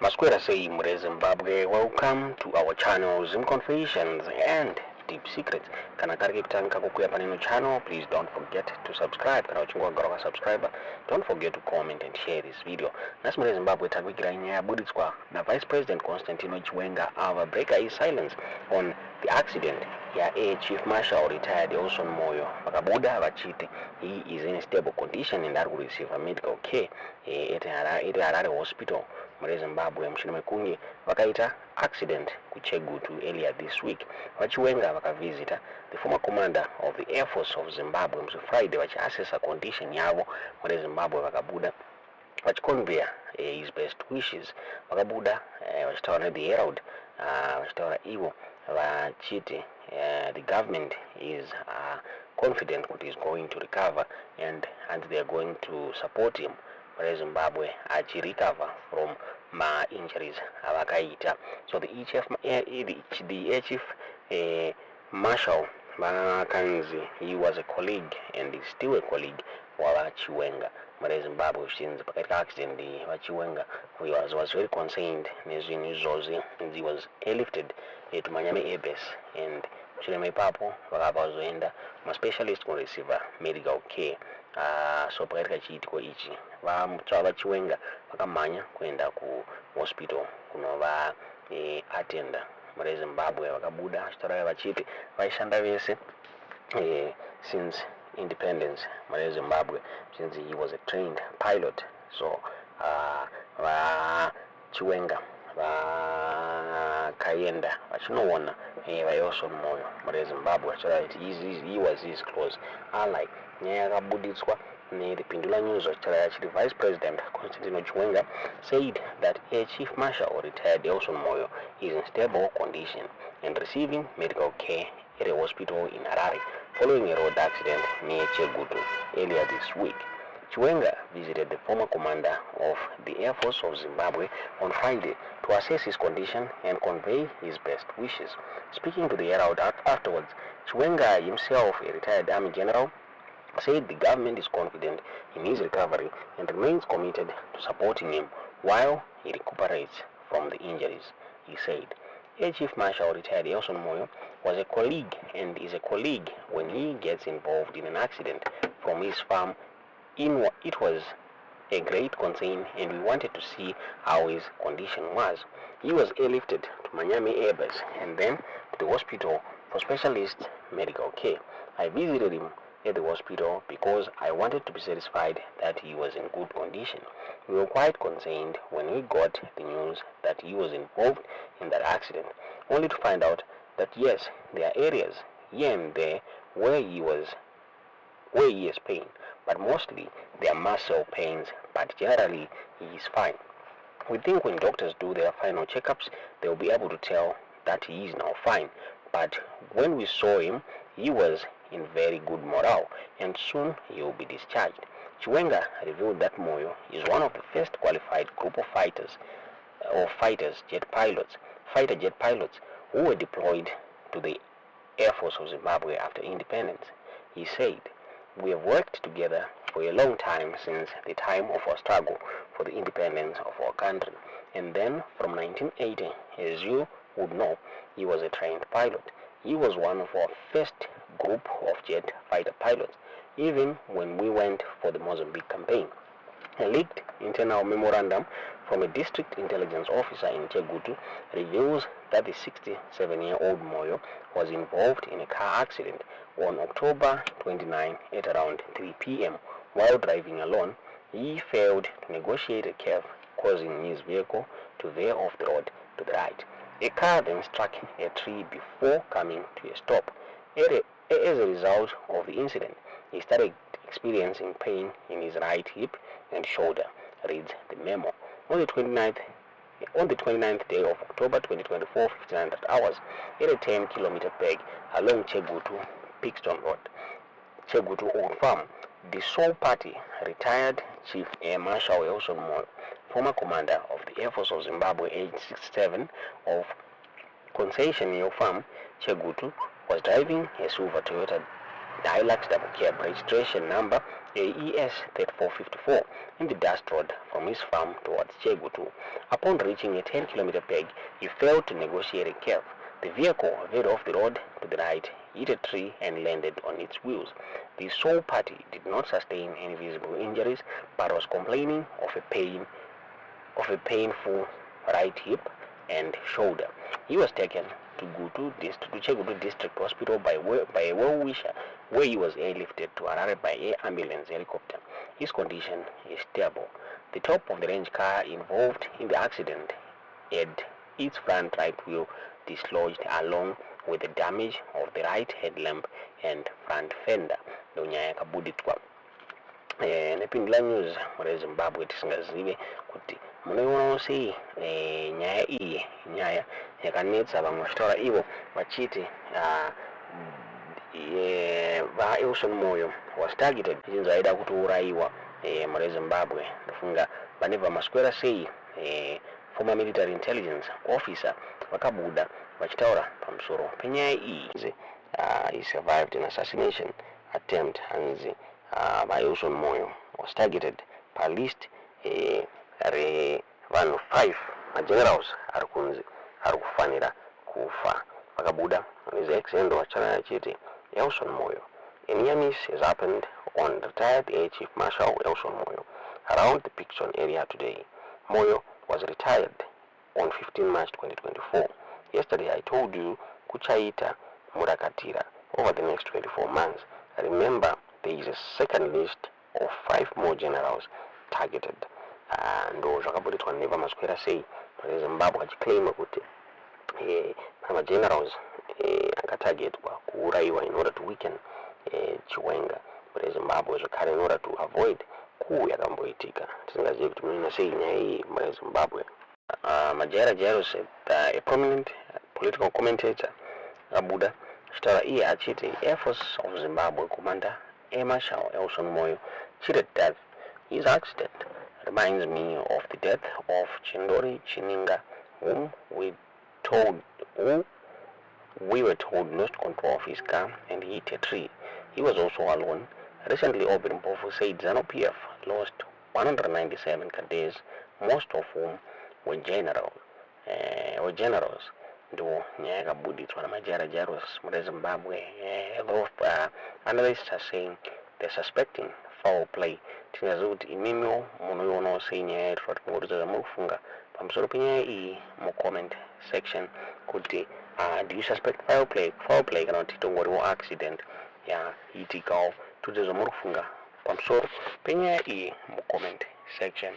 Masquera say Zimbabwe, welcome to our channel Zim Confessions and Deep Secrets. Kana kariki kutanga kukuya paneno channel, please don't forget to subscribe. Kana uchingwa garoka subscriber, don't forget to comment and share this video. Nasi Zimbabwe takwikira nyaya yabuditswa na Vice President Constantino Chiwenga ava breaker his silence on the accident ya Air Chief Marshal retired Elson Moyo vakabuda vachiti he is in a stable condition and ari receive medical care at Harare Hospital muri Zimbabwe. Mushure mekunge vakaita accident kuChegutu earlier this week. Vachiwenga vakavisita the former commander of the Air Force of Zimbabwe on Friday vachiassessa condition yavo muri Zimbabwe. Vakabuda vachiconveya his best wishes. Vakabuda vachitaura neThe Herald vachitaura ivo vachiti the government is confident that he is going to recover and they are going to support him for Zimbabwe recover from injuries avakaita. So the Air Chief Marshal Makanzi, he was a colleague and is still a colleague wa Chiwenga muri Zimbabwe. Since the accident Chiwenga was very concerned nezvinhu and he was airlifted to Miami Air Base, and mushure mepapo vakavazoenda specialist to receive medical care. So pakaitika chiitiko ichi vachiwenga vakamhanya kuenda ku hospital kunova attenda muri Zimbabwe. Vakabuda vachitaura vachiti vaishanda vese since independence muri Zimbabwe, since he was a trained pilot. So Chiwenga vakaenda vachinoona vaElson Moyo muri Zimbabwe vachitaura kuti he was his close ally. Nyaya yakabuditswa neRipindula News vachitaura kuti Vice President Constantino Chiwenga said that Air Chief Marshal retired Elson Moyo is in stable condition and receiving medical care at a hospital in Harare following a road accident near Chegutu earlier this week. Chiwenga visited the former commander of the Air Force of Zimbabwe on Friday to assess his condition and convey his best wishes. Speaking to the Herald afterwards, Chiwenga, himself a retired Army general, said the government is confident in his recovery and remains committed to supporting him while he recuperates from the injuries. He said, Air Chief Marshal retired Elson Moyo was a colleague and is a colleague when he gets involved in an accident from his farm. It was a great concern and we wanted to see how his condition was. He was airlifted to Miami Air Base and then to the hospital for specialist medical care. I visited him at the hospital because I wanted to be satisfied that he was in good condition. We were quite concerned when we got the news that he was involved in that accident, only to find out that yes, there are areas here and there where he has pain, but mostly they are muscle pains, but generally he is fine. We think when doctors do their final checkups, they will be able to tell that he is now fine, but when we saw him, he was in very good morale and soon he will be discharged. Chiwenga revealed that Moyo is one of the first qualified group of fighter jet pilots who were deployed to the Air Force of Zimbabwe after independence. He said, we have worked together for a long time since the time of our struggle for the independence of our country. And then from 1980, as you would know, he was a trained pilot. He was one of our first group of jet fighter pilots, even when we went for the Mozambique campaign. A leaked internal memorandum from a district intelligence officer in Chegutu reveals that the 67-year-old Moyo was involved in a car accident on October 29 at around 3 p.m. While driving alone, he failed to negotiate a curve, causing his vehicle to veer off the road to the right. A car then struck a tree before coming to a stop. As a result of the incident, he started experiencing pain in his right hip and shoulder, reads the memo. On the 29th day of October 2024, 1500 hours, at a 10-kilometer peg along Chegutu Pixton Road, Chegutu Old Farm, the sole party, retired Chief Air Marshal Elson Moyo, former commander of the Air Force of Zimbabwe, age 67, of Concession Hill Farm, Chegutu, was driving a silver Toyota Hilux double cab registration number ES 3454 in the dust road from his farm towards Chegutu. Upon reaching a 10-kilometer peg, he failed to negotiate a curve. The vehicle veered off the road to the right, hit a tree and landed on its wheels. The sole party did not sustain any visible injuries, but was complaining of a painful right hip and shoulder. He was taken to Chegutu District Hospital by a well-wisher, where he was airlifted to Harare by air ambulance helicopter. His condition is stable. The top of the range car involved in the accident had its front right wheel dislodged, along with the damage of the right headlamp and front fender. Nyaya yakabuditswa. Nepindula news muri Zimbabwe tisingazive kuti munoiona sei nyaya iyi nyaya yakanetsa vamwe vachitaura ivo vachiti Elson Moyo was targeted chinzi aida kutouraiwa muri Zimbabwe. Ndofunga vane vamaswera sei former military intelligence officer vakabuda vachitaura pamusoro penyaya iyi. He survived an assassination attempt hanzi by Elson Moyo was targeted per list vanhu 5 magenerals ari kufanira kufa vakabuda his ex-endo vachana achiti Elson Moyo. A near miss has happened on retired Air Chief Marshal Elson Moyo around the Picton area today. Moyo was retired on 15 March 2024. Yesterday I told you kuchaita murakatira over the next 24 months. Remember, there is a second list of 5 more generals targeted. Ndo zvakabuditswa nevamaswera sei muri Zimbabwe achiclaima kuti generals akatargetwa kuuraiwa in order to weaken Chiwenga muri Zimbabwe, zvakare in order to avoid coup yakamboitika. Tisingazivi kuti munoina sei nyaya iyi muri Zimbabwe. Majaira Jairo said a prominent political commentator abuda achitaura iye achiti Air Force of Zimbabwe Commander Air Marshal Elson Moyo cheated death. His accident reminds me of the death of Chindori Chininga, whom we were told lost control of his car and hit a tree. He was also alone. Recently, Obin Mpofu said ZANU-PF lost 197 cadets, most of whom were generals. Ndo nyaya yakabuditswa namajaira Jairus muri Zimbabwe. Analysts are saying they're suspecting foul play. Tinaziva kuti imimiwo munoionawo sei nyaya yacho kuti kungoridza zvamuri kufunga pamusoro penyaya iyi mucomment section kuti do you suspect foul play kana kuti tongoriwo accident yaitikawo. Tudze zvamuri kufunga pamusoro penyaya iyi mucomment section.